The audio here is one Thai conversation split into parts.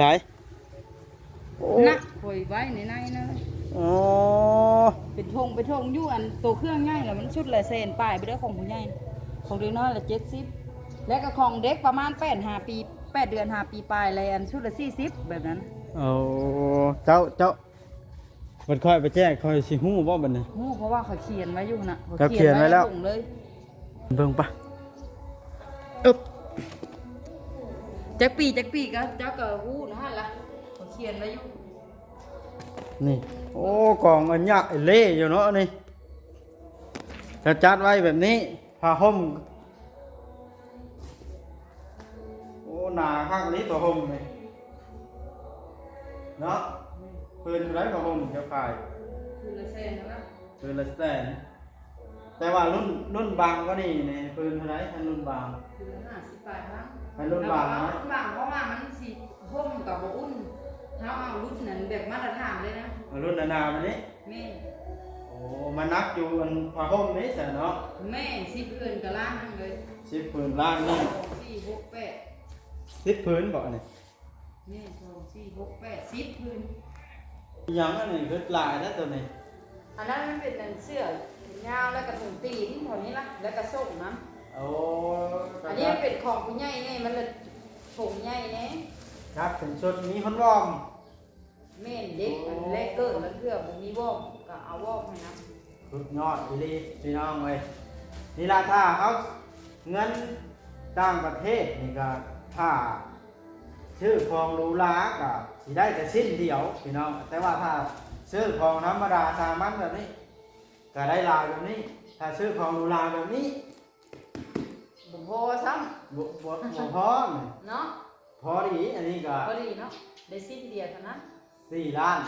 สายนักข่อยไว้ในนะอ๋อเป็นทงอยู่อันตัวเครื่องง่ายแล้วมันชุดละเซนป้ายไปเด้อของผู้ใหญ่ของเด็กน้อยละ70และก็ของเด็กประมาณ8 ปี8 เดือน5 ปีปลายอะไรอันชุดละ40แบบนั้นโอ้เจ้าบัดค่อยไปแจ้งค่อยสิฮู้บ่บัดนี้ฮู้เพราะว่าเขาเขียนไว้อยู่น่ะเขาเขียนไว้แล้วเลยเบิ่งปะอึ๊บจักปีก็เจ้าก็ฮู้นะหั่นล่ะเขาเขียนไว้อยู่นี่โอ้กล่องอันใหญ่เละอยู่เนาะนี่จะจัดไว้แบบนี้ผ้าห่มโอ้หนาข้างนี้ผ้าห่มนี่เนาะปืนไรผ้าห่มจะขายคือละเซนนะปืนละแสนแต่ว่ารุ่นบางก็นี่นี่ปืนไรทันรุ่นบางคือ50 บาทมั้งทันรุ่นบางนะรุ่นบางเพราะว่ามันสิห่มกับบ่อุ่นเฮาเอารุ่นนั้นแบบมาตรฐานเลยนะรุ่นนามันนี่แม่โอ้มันนักอยู่อันผ้าห่มนี่แสนเนาะแม่10 พื้นกับล้านนึงเลย10 พื้นล้านนี่4 6 8 10 พื้นบ่นี่แม่2 4 6 8 10 พื้นยังอันนี้คือลายนะตัวนี้อันนั้นมันเป็นอันเสื้อยาวแล้วก็ถุงตีนเท่านี้ล่ะแล้วก็ส่งนะโอ้อันนี้เป็นของผู้ใหญ่นี่มันเลยถุงใหญ่นี่ครับถึงชุดนี้คนวอมแม่นเด็กมันเล็กเกินแล้วเพื่อบ่มีวอมก็เอาวอมให้นะสุดยอดอีหลีพี่น้องเอ้ยนี่ล่ะถ้าเอาเงินต่างประเทศนี่ก็ถ้าซื้อของหรูหราก็สิได้แต่สิ้นเดียวพี่น้องแต่ว่าถ้าซื้อของธรรมดาสามัญแบบนี้ก็ได้หลายแบบนี้ถ้าซื้อของหรูหราแบบนี้บ่พอซ้ำบ่พอเนาะพอดีอันนี้ก็พอดีเนาะได้สิ้นเดียวเท่านั้น4 ล้าน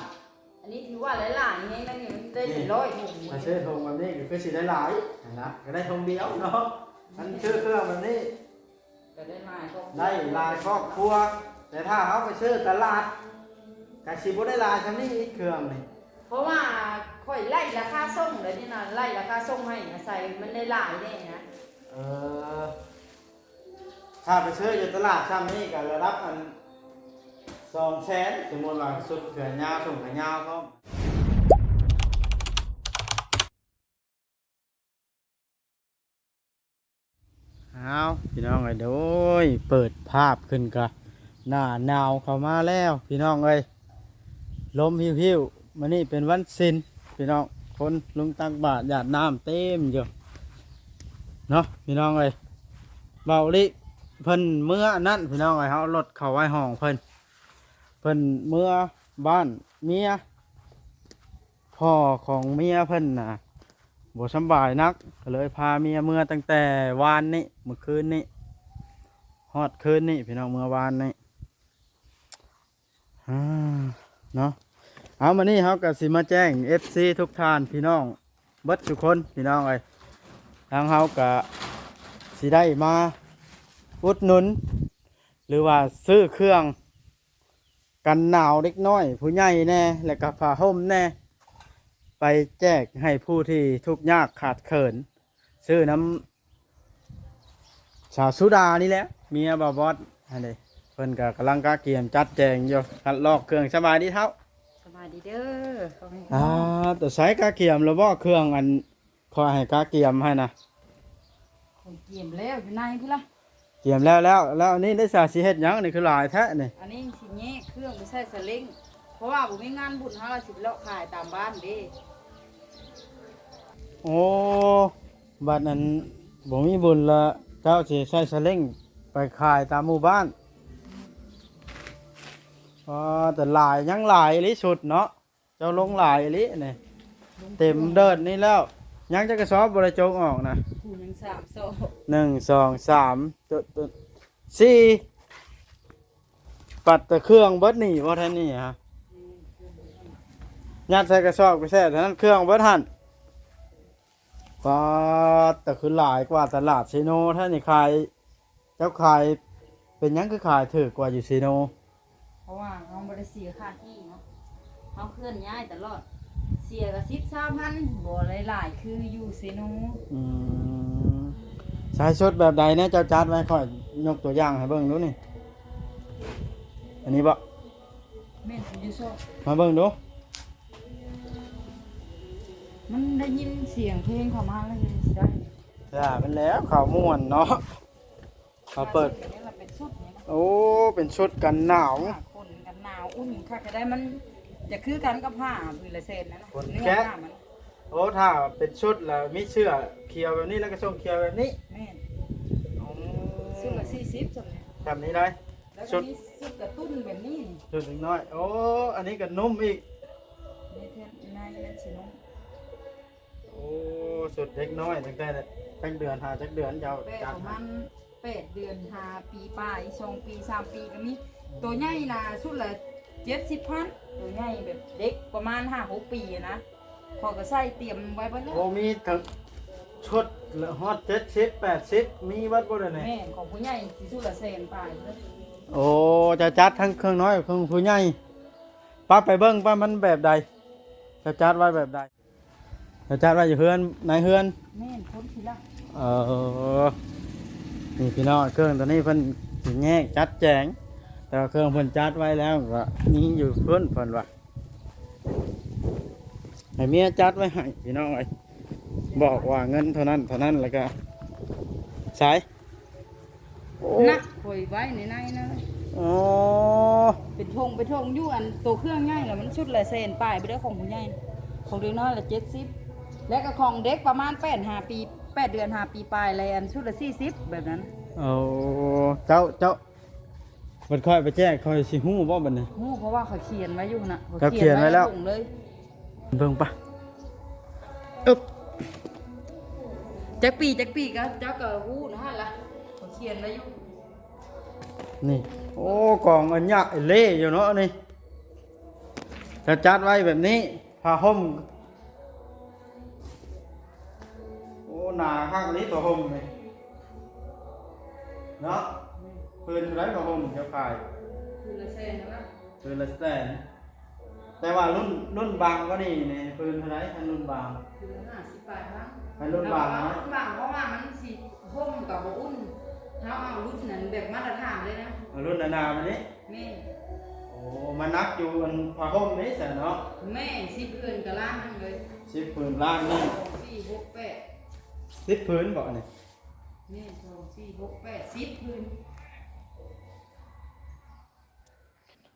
อันนี้ถือว่าหลายๆนี่นั่นนี่มันได้เป็น100ถุงถ้าซื้อถุงแบบนี้ก็สิได้หลายนะก็ได้ถุงเดียวเนาะมันซื้อเครื่องแบบนี้ก็ได้หลายครอบครัวได้หลายครอบครัวแต่ถ้าเขาไปซื้อตลาดก็สิบ่ได้หลายซำนี้อีกเครื่องนี่เพราะว่าค่อยไล่ราคาส่งเลยนี่นะไล่ราคาส่งให้ใส่มันได้หลายแน่นะถ้าไปซื้ออยู่ตลาดซ้ำนี้ก็ระดับอัน200,000สมมุติว่าสุดแขนยาวส่งแขนยาวพร้อมเอาพี่น้องเอ้ยโดยเปิดภาพขึ้นกะหน้าหนาวเข้ามาแล้วพี่น้องเอ้ยลมหิวๆมื้อนี้เป็นวันศีลพี่น้องคนลงตักบาตรหยาดน้ำเต็มอยู่เนาะพี่น้องเอ้ยเบาลิเพิ่นเมื่อนั่นพี่น้องเอ้ยเฮารถเข้าไว้ห้องเพิ่นเมื่อบ้านเมียพ่อของเมียเพิ่นน่ะบ่สบายนักก็เลยพาเมียเมื่อตั้งแต่วานนี้เมื่อคืนนี้ฮอดคืนนี้พี่น้องเมื่อวานนี้เนาะเอามานี่เฮาก็สิมาแจ้ง FC ทุกท่านพี่น้องเบิดทุกคนพี่น้องเอ้ยทางเฮาก็สิได้มาอุดหนุนหรือว่าซื้อเครื่องกันหนาวเล็กน้อยผู้ใหญ่แน่และก็ผ้าห่มแน่ไปแจกให้ผู้ที่ทุกข์ยากขาดเขินซื้อน้ำชาสุดานี่แหละเมียบ่าวบอสอันนี้เพิ่นก็กำลังกะเกียมจัดแจงอยู่คัดลอกเครื่องสบายดีเท่าสบายดีเด้อแต่ใช้กะเกียมแล้วบ่เครื่องอันขอให้กะเกียมให้นะเกียมแล้วอยู่ในพี่ล่ะเกียมแล้วนี่ได้สาสิเฮ็ดหยังนี่คือหลายแท้นี่อันนี้สิแยกเครื่องไปใส่สลิงเพราะว่าบ่มีงานบุญเฮาล่ะสิเลาะขายตามบ้านเด้โอ้บัดนั้นบ่มีบุญละเจ้าสิใช้สลิงไปขายตามหมู่บ้านแต่หลายยังหลายลิสุดเนาะเจ้าลงหลายลินี่เต็มเดินนี่แล้วยังจะกระสอบบริจงออกนะยัง3 ซ1 2 3 4ปัดแต่เครื่องเบิดนี่ว่าท่านนี่ฮะยัดใส่กระสอบไปแช่แต่นั้นเครื่องเบิดหันปัดแต่คือหลายกว่าตลาดซีโนท่านนี่ขายเจ้าขายเป็นยังคือขายถือกว่าอยู่ซีโนเพราะว่าเขาบริเสียค่าที่เนาะเขาเคลื่อนย้ายตลอดเสียกับ13,000บ่หลายๆคืออยู่เซโนใช้ชุดแบบใดเนี่ยเจ้าจัดไว้ค่อยยกตัวอย่างให้เบิ่งดูนี่อันนี้บ่ แม่นอยู่ซอก มาเบิ่งดู มันได้ยินเสียงเพลงเข้ามาแล้วเลยสิได้ จ้าเป็นแล้วข่าวม่วนเนาะเขาเปิด อันนี้มันเป็นชุดนี่นะ โอ้เป็นชุดกันหนาว ผ้าคนกันหนาวอุ่นค่ะก็ได้มันจะคือกันกับผ้าพื้นละเซนนะเนื้อผ้ามัน โอ้ถ้าเป็นชุดแล้วมีเสื้อเขียวแบบนี้แล้วก็ทรงเขียวแบบนี้ แม่น อืม ชุดละ40จังเลย แบบนี้ได้ แล้วก็ ชุด มีชุดกระตุ้นแบบนี้นี่ ชุดอีกน้อยโอ้อันนี้ก็นุ่มอีก ในเทนในนั่นสิน้อง โอ้ชุดเด็กน้อยตั้งแต่จักเดือนหาจักเดือนยาว แปด จั ป ด ระมาณ8 เดือน5 ปีปลาย2 ปี 3 ปีก็มีตัวใหญ่น่ะชุดละ70,000ตัวใหญ่แบบเด็กประมาณ5-6 ปีอะนะพอก็ใส่เตรียมไว้เบ่แล้ว โอ้มีทั้งชุดละฮอต70 80มีวัดบ่ได้นี่ แม่ของผู้ใหญ่สิชุดละแสนปลายเลย โอ้จะจัดทั้งเครื่องน้อยเครื่องผู้ใหญ่ป้าไปเบิ่งป้ามันแบบใดจะจัดไว้แบบใดจะจัดไว้อยู่เฮือนในเฮือน แม่นพ้นทีละ นี่พี่น้องเครื่องตัวนี้เพิ่นสิแยกจัดแจงแต่ว่าเครื่องเพิ่นจัดไว้แล้วก็นี่อยู่เพิ่นว่าให้เมียจัดไว้ให้พี่น้องเอ้ยบอกว่าเงินเท่านั้นแล้วก็สายโอ้ นะคอยไว้ในนะ อ๋อ เป็นทงอยู่อันตัวเครื่องง่ายแล้วมันชุดละแสนปลายไปเด้อของผู้ใหญ่ของเด็กน้อยละ70และก็ของเด็กประมาณ8 ปี8 เดือน5 ปีปลายอะไรอันชุดละ40แบบนั้น เอาเจ้าบัดค่อยไปแจ้งค่อยสิฮู้บ่บัดนี้ ฮู้เพราะว่าเขาเขียนไว้อยู่น่ะ เขาเขียนไว้แล้ว ส่งเลย เบิ่งปะอึ๊บ จักปีก็เจ้าก็ฮู้นะหั่นล่ะเขาเขียนไว้อยู่ นี่โอ้กล่องอันยะเล่อยู่เนาะนี่จะจัดไว้แบบนี้ผ้าห่มโอ้หนาข้างนี้ผ้าห่มนี่เนาะปืนไรผ้าห่มจะขาย คือละแสนนะ ปืนละแสนแต่ว่ารุ่นบางก็นี่นี่ปืนเท่าไหรอันรุ่นบาง คือละ50 บาทมั้ง อันรุ่นบางนะ รุ่นบางเพราะว่ามันสิห่มกับบ่อุ่นเฮาเอารุ่นนั้นแบบมาตรฐานเลยนะ อันรุ่นนามันนี่ แม่ โอ้มานักอยู่อันผ้าห่มนี้แสนเนาะ แม่10 เดือนก็ล้านหนึงเลย 10ผืนล้านนี่ 4 6 8 10ผืนบ่นี่ แม่2 4 6 8 10พื้น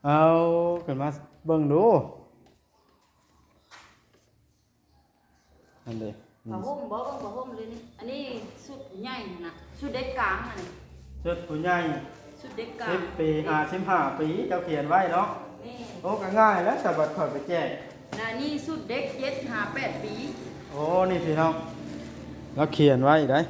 เอาขึ้นมาเบิ่งดูอันเด้ ผ้าห่มบ่ผ้าห่มเลยนี่อันนี้สุดใหญ่น่ะสุดเด็กกลางน่ะนี่ ชุดผู้ใหญ่ สุดเด็กกลาง 10 ปี55 ปีเจ้าเขียนไว้เนาะ นี่ โอ้ก็ง่ายแล้วแต่บัดข่อยไปแจ้ง น่ะนี่สุดเด็ก7 5 8 ปี โอ้นี่พี่น้องเราเขียนไว้ได้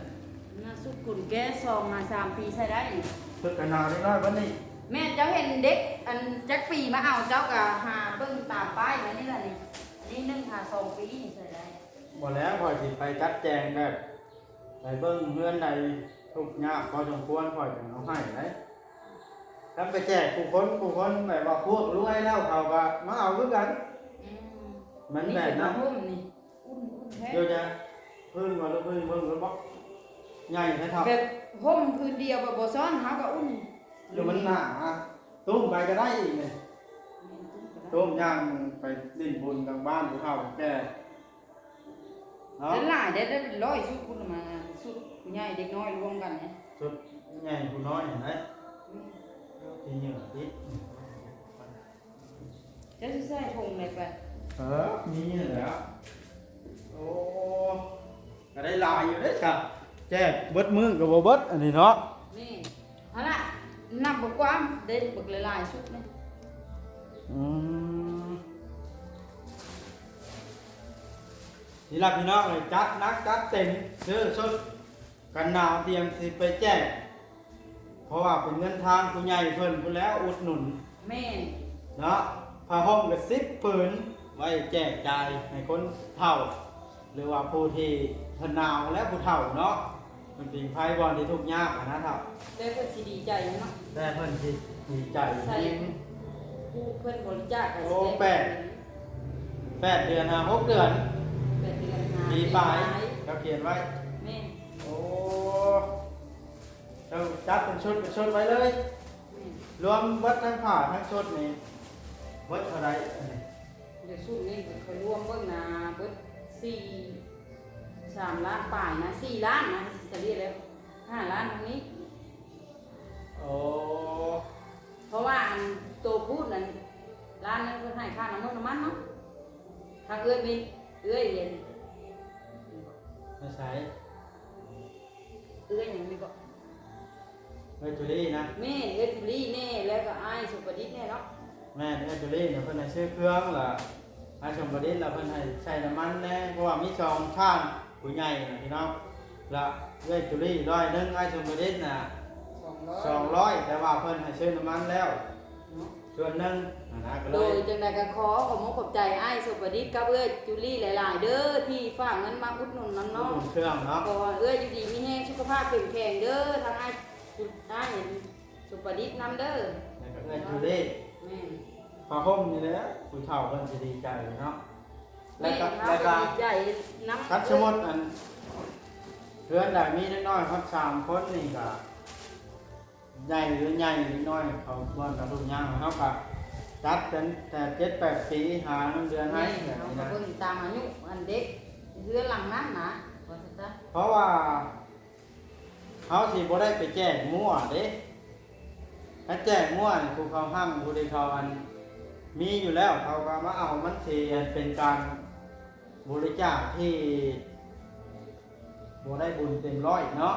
น่ะสุดคุณแก่2 5 3 ปีใช้ได้นี่ ชุดกันหนาวนิดหน้อยวันนี้ แม่เจ้าเห็นเด็กอันจักปีมาเอาเจ้าก็หาเบิ่งตามป้ายมานี่ล่ะนี่อันนี้1 5 2 ปีใช้ได้ บ่แล้วข่อยสิไปจัดแจงแบบไปเบิ่งเฮือนใดทุกข์ยากพอสมควรข่อยจะเอาให้ได้ถ้าไปแจกผู้คนแบบว่าพวกรวยแล้วเขาก็มาเอาคือกัน อืม มันแบบนั้น เป็ผ้าห่มนี่อุ่นแท้ เดี๋ยวจะพึ่งมาแล้วพึ่งเบิ่งแล้วบ่ใหญ่ให้เท่า แบบห่มคืนเดียวแบบบ่ซ้อนเฮาก็อุ่น เดี๋ยวมันหนาตุ้มไปก็ได้อีกนี่ตุ้มย่างไปดิ้นบุญกลางบ้านผู้เฒ่าผู้แก่เนาะ แล้วหลายได้เป็นร้อยชุดคุณมาชุดผู้ใหญ่เด็กน้อยรวมกันเนี่ย ชุดใหญ่ผู้น้อยเห็นไหมที่เหนือที่ จะใส่ถุงเลยไป มีนี่แหละโอ้ก็ได้หลายอยู่เด้อครับแจกเบิดมือกับบ่เบิดอันนี้เนาะ นี่ฮะล่ะนับบ่กว้างเด็ดบักหลายๆชุดนี่ อืมนี่ล่ะพี่น้องเลยจัดนักจัดเต็มซื้อชุดกันหนาวเตรียมสิไปแจกเพราะว่าเป็นเงินทางผู้ใหญ่เพิ่นพุ่นแล้วอุดหนุน แม่ เนาะผ้าห่มกับ10ผืนไว้แจกจ่ายให้คนเฒ่า หรือว่าผู้ที่เพิ่นหนาวและผู้เฒ่าเนาะมันเป็นภัยบอลที่ทุกข์ยากอะนะเฒ่า ได้เพิ่นสิดีใจเนาะ แต่เพิ่นสิดีใจ ใส่ จริง ผู้เพิ่นบริจาคก็ โอ้ สิ แปด 8 เดือน6 เดือน แปดเดือนหา ปีปลายเขาเขียนไว้ แม่ โอ้เราจัดเป็นชุดไว้เลย แม่ รวมวัดทั้งผ้าทั้งชุดนี่บ วัดเท่าไร เดี๋ยวชุดนี้เคยรวมเบิ่งนะเบิด3 ล้านป่ายนะ4 ล้านนะจะเรียกแล้ว5 ล้านตรงนี้ โอ้ เพราะว่าอันตัวพูดนั้นร้านนั้นเพิ่นให้ค่าน้ำมันเนาะทางเอื้อยมีเอื้อยเรียน ไม่ใช่ เอื้อยหยังนี่ก็ ไม่จุลี่นะ แม่เอื้อยทุลีแน่แล้วก็อ้ายสุประดิษฐ์แน่เนาะ แม่ไม่จุลี่เนี่ยเพิ่นให้ซื้อเครื่องล่ะให้ชมบดิษฐ์แล้วเพิ่นให้ใช้น้ำมันแน่เพราะว่ามีสองท่านผู้ใหญ่นะพี่น้องละไม่จุลี่100ให้ชมบดิษฐ์น่ะ 200แต่ว่าเพิ่นให้ซื้อน้ำมันแล้ว เนาะ ส่วนหนึงนะก็เล โดย ย จังใดก็ขอขอบคุณขอบใจอ้ายสุประดิษฐ์กับเอื้อยจุลีหลายๆเด้อที่ฝากเงินมาอุดหนุนน้ำ น้ เนาะ เครื่องเนาะ ก็เอื้อยอยู่ดีมีแรงสุขภาพเข้มแข็งเด้อทางอ้ายสุประดิษฐ์นำเด้อ แล้วก็ไม่จุลี่ แม่น พอห่มนี่แหละผู้เฒ่าเพิ่นสิดีใจเนาะแล้ แม่ วก็ เขา แล้วก็ ดีใจน้ำ คัดสมุดอันเพื่อนได้มีน้อยๆครับ3คนนี่ก็ใหญ่หรือใหญ่หรือน้อยเขาบ่อนกับลูกย่างเฮาก็จัดกันแต่7-8 ปีหาเงินเดือนให้ ให้ แบบ เขา นี้ ก็ นะ เบิ่งตามอายุอันเด็กเรือหลังนั้นนะว่าซะจ้ะ เพราะว่าเขาสิบ่ได้ไปแจ้งมั่วเด้ถ้าแจ้งมั่วนี่ผู้เขาห้ามผู้ที่เขาอันมีอยู่แล้วเขาก็มาเอามันสิเป็นการบริจาคที่บ่ได้บุญเต็มร้อยเนาะ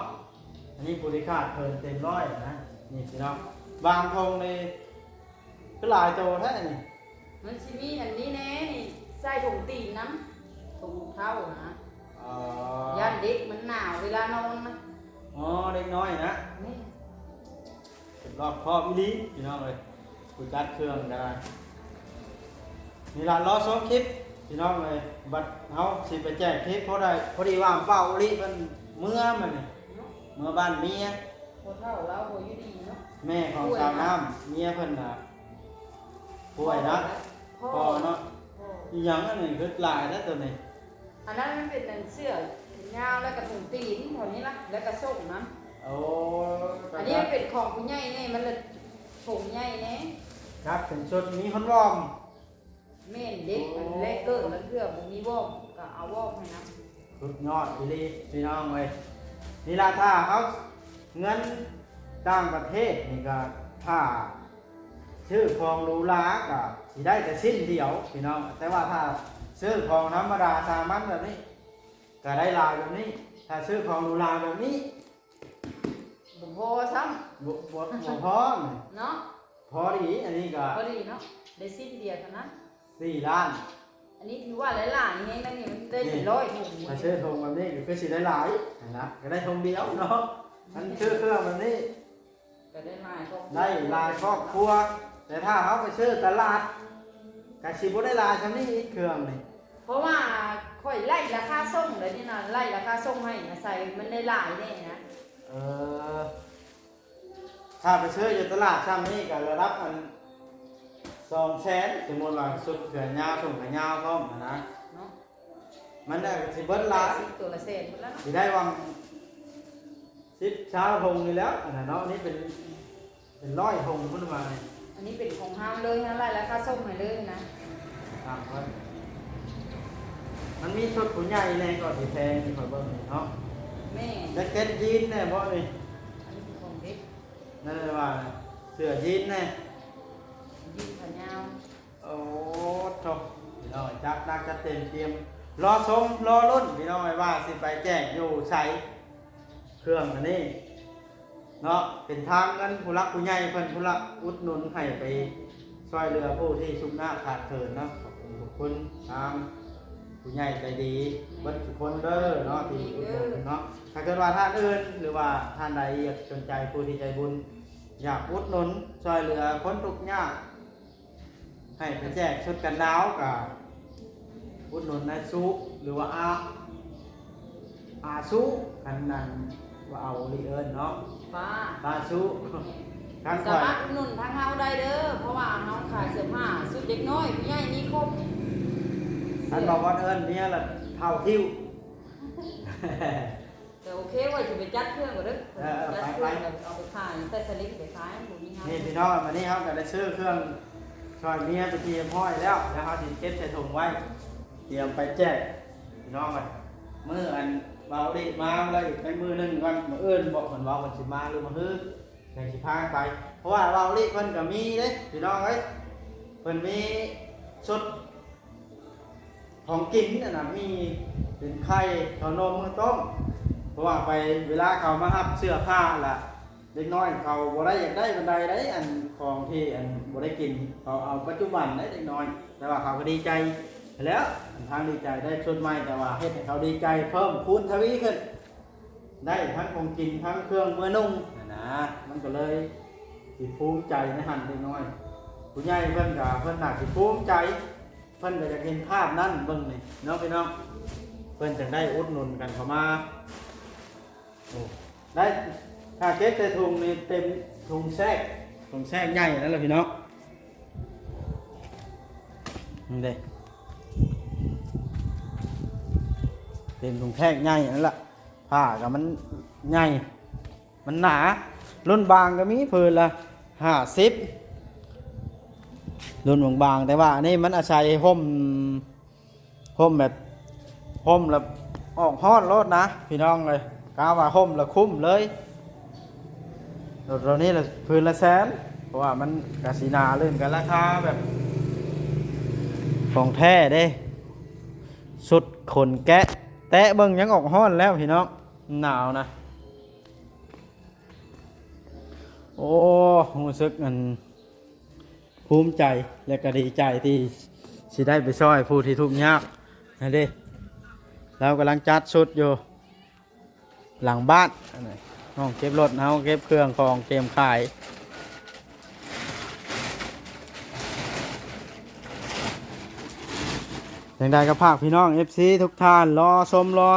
อันนี้บริการเพิ่นเต็มร้อยนะนี่พี่น้องบางทงนี่ก็หลายโตแท้นี่ มันสิมีอันนี้แน่นี่ใส่ถุงตีนน้ำถุงเท้านะ อ๋อ ยันเด็กมันหนาวเวลานอนนะ อ๋อเด็กน้อยนะ นี่ เป็นรอบครอบอีหลีพี่น้องเลยกูจัดเครื่องก็ได้นี่ล่ะรอชมคลิปพี่น้องเลยบัดเฮาสิไปแจ้งคลิปเพราะได้พอดีว่าเป้าอีหลีมันเมื่อมันนี่ เนาะ เมื่อบ้านเมีย พอเท่าแล้วพออยู่ดีเนาะ แม่ของสาวน้ำเมียเพิ่นน่ะป่วยนะ พ่อ พอเนาะ พ่อ อีหยังอันนี้คือหลายนะตัวนี้ อันนั้นมันเป็นอันเสื้อยาวแล้วก็ถุงตีนเท่านี้ละแล้วก็ส่งนะ โอ้ อันนี้มันเป็นของผู้ใหญ่นี่มันเลยถุงใหญ่แน่ ครับเป็นชุดมีคนวอร์ม แม่นเด็กมันเล็กเกินแล้วเพื่อบ่มีวอกก็เอาวอกให้นะ สุดยอดอีหลีพี่น้องเลยนี่ล่ะถ้าเขาเงินต่างประเทศนี่ก็ถ้าชื่อของหรูหราก็สิได้แต่สิ้นเดียวพี่น้องแต่ว่าถ้าซื้อของธรรมดาสามัญแบบนี้ก็ได้หลายแบบนี้ ถ้าซื้อของหรูหราแบบนี้ บ่พอซ้ำ บ่พอนี่ เนาะ พอดีอันนี้ก็ พอดีเนาะได้สิ้นเดียวเท่านั้น 4 ล้าน อันนี้ถือว่าหลายๆนี่นั่นนี่มันได้เป็นร้อยถุง ถ้าซื้อธงแบบนี้ก็สิได้หลายนะก็ได้ธงเดียวเนาะมันซื้อเครื่องแบบนี้ ก็ได้หลายก็ ได้หลายครอบครัว แต่ถ้าเขาไปซื้อตลาดก็สิบ่ได้หลายซำนี้อีกเครื่องนี่ เพราะว่าค่อยไล่ราคาส่งเลยนี่นะไล่ราคาส่งให้นะใส่มันได้หลายแน่นะ เออถ้าไปซื้ออยู่ตลาดซ้ำนี่ก็ระดับอัน200,000สมมุติว่าสุดเขือยาวส่งเขือยาวพร้อมนะ เนาะ มันได้สิเบิดหลาย ตัวละแสนหมดแล้วเนาะ สิได้วัง10ชาวพงนี่แล้วอันนั้นเนาะนี่เป็น100พงพุ่นมานี่ อันนี้เป็นของห้ามเลยนะไล่ราคาส่งให้เลยนะ ตามคนมันมีชุดผู้ใหญ่แน่ก็สิแพงนี่ข่อยเบิ่งนี่เนาะ แม่ แจ็คเก็ตยีนแน่บ่นี่ อันนี้เป็นของเด็ก นั่นเลยว่าเสื้อยีนแน่ ยืดขายาว โอ้จบพี่น้องจักนักจัดเต็มเตรียมรอชมรอรุ่นพี่น้องว่าสิไปแจ้งอยู่ใช้เครื่องอันนี้เนาะเป็นทางเงินผู้รักผู้ใหญ่เพิ่นผู้รักอุดหนุนให้ไปช่วยเหลือผู้ที่ชุกหน้าขาดเถินเนาะขอบคุณทุกคนทางผู้ใหญ่ใจดีเบิดทุกคนเด้อเนาะที่อุดหนุนเนาะถ้าเกิดว่าท่านอื่นหรือว่าท่านใดอยากสนใจผู้ที่ใจบุญอยากอุดหนุนช่วยเหลือคนทุกข์ยากให้ไปแจกชุดกันหนาวกับอุดหนุนในซุหรือว่าอาซุกันนั่นว่าเอาลีเอิญเนาะ ป้า ปาซุกัน สา ข่อย มารถอุดหนุนทางเฮาได้เด้อเพราะว่าเฮาขายเสื้อผ้าสุดเด็กน้อยผู้ใหญ่นี่ครบ ท่านบอกว่าเอิญเนี่ยละเท่าทิว แต่โอเคว่าจะไปจัดเครื่องก่อนเด้อ เออ จัด ไป เครื่องเอาไปขายใส่สลิปไปขายบ่มีเฮา นี่พี่น้องวันนี้ครับก็ได้ซื้อเครื่องโซ ช่วยเมียไปเตรียมห้อยแล้วแล้วเขาสิเก็บใส่ถุงไว้เตรียมไปแจกพี่น้องไปมื้ออันเบาดิมาเลยไปมื้อหนึงก่อนมื้ออื่นบอกเพิ่นว่าเพิ่นสิมาหรือมาฮื้อจังสิพาไปเพราะว่าเบาดิเพิ่นก็มีเด้พี่น้องเอ้ยเพิ่นมีชุดของกินน่ะมีเป็นไข่ขนมมื้อต้มเพราะว่าไปเวลาเขามารับเสื้อผ้าล่ะเด็กน้อยเขาบ่ได้อยากได้บันไดได้อันของที่อันบ่ได้กินเขาเอาปัจจุบันได้เด็กน้อยแต่ว่าเขาก็ดีใจแล้วทางดีใจได้ชุดใหม่แต่ว่าเฮ็ดให้เขาดีใจเพิ่มคูณทวีขึ้นได้ทั้งของกินทั้งเครื่องมือนุ่งนะมันก็เลยสิภูมิใจในหันเด็กน้อยผู้ใหญ่เพิ่นก็เพิ่นน่าสิภูมิใจเพิ่นก็จะเห็นภาพนั้นเบิ่งนี่เนาะพี่น้องเพิ่นจึงได้อุดหนุนกันเข้ามาโอ้ได้ถ้าเก็บใส่ถุงนี่เต็มถุงแทรกใหญ่นั่นแหละพี่น้องนี่เด้เต็มถุงแทรกใหญ่นั่นแหละผ้าก็มันใหญ่มันหนารุ่นบางก็มีเพิ่นละ50รุ่นบางๆแต่ว่าอันนี้มันอาศัยห่มแบบห่มแล้วออกฮ้อนรถนะพี่น้องเลยกาว่าห่มแล้วคุ้มเลยรถนี้ละพื้นละแสนเพราะว่ามันกสินาเรื่องกันราคาแบบของแท้เด้สุดขนแกะแตะเบิ่งยังออกฮ้อนแล้วพี่น้องหนาวนะโอ้รู้สึกมันภูมิใจและก็ดีใจที่สิได้ไปช่วยผู้ที่ทุกข์ยากนั่นเด้เรากำลังจัดชุดอยู่หลังบ้านห้องเก็บรถเฮาเก็บเครื่องของเตรียมขายอย่างใดก็ภาคพี่น้อง FC ทุกท่านรอชมรอ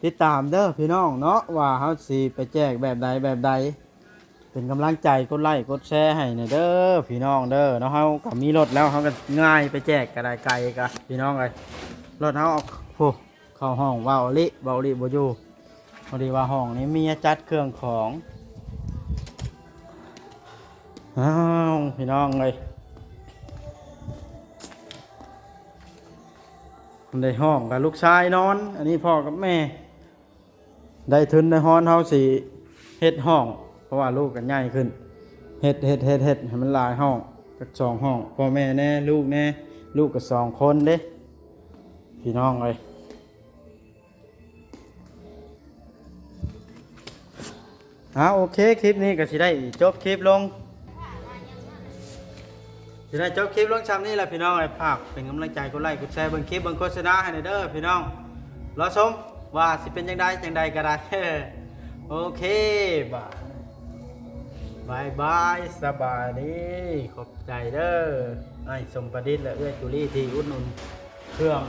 ติดตามเด้อพี่น้องเนาะว่าเฮาสิไปแจกแบบใดเป็นกำลังใจกดไลค์กดแชร์ให้หน่อยเด้อพี่น้องเด้อเนาะเฮาก็มีรถแล้วเฮาก็ง่ายไปแจกก็ได้ไกลก็พี่น้องเอ้ยรถเฮาเอาเข้าห้องเว้าลิบ่อยู่พอดีว่าห้องนี้มีจัดเครื่องของอ้าวพี่น้องเอ้ยได้ห้องกับลูกชายนอนอันนี้พ่อกับแม่ได้ทุนได้ฮ้อนเฮาสิเฮ็ดห้องเพราะว่าลูกกันใหญ่ขึ้นเฮ็ดให้มันหลายห้องกับ2ห้องพ่อแม่แน่ลูกแน่ลูกกับ2คนเด้พี่น้องเอ้ยโอเคคลิปนี้ก็สิได้จบคลิปลงซ้ำนี้แหละพี่น้องไอ้ภาคเป็นกำลังใจกดไลค์กดแชร์เบิ่งคลิปเบิ่งโฆษณาให้หน่อยเด้อพี่น้องรอชมว่าสิเป็นจังใดก็ได้ โอเคบายสบายดีขอบใจเด้อไอ้สมประดิษฐ์และเอื้อจุลี่ที่อุดหนุนเครื่อง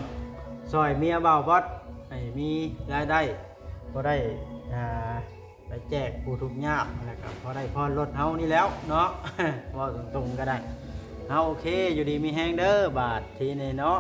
ซอยเมียเบาบอสให้มีรายได้ก็ได้ไปแจกผู้ทุกข์ยากนะครับพอได้พอรถเฮานี่แล้วเนาะ ว่าตรงๆก็ได้โอเคอยู่ดีมีแฮงเด้อบาททีนี้เนาะ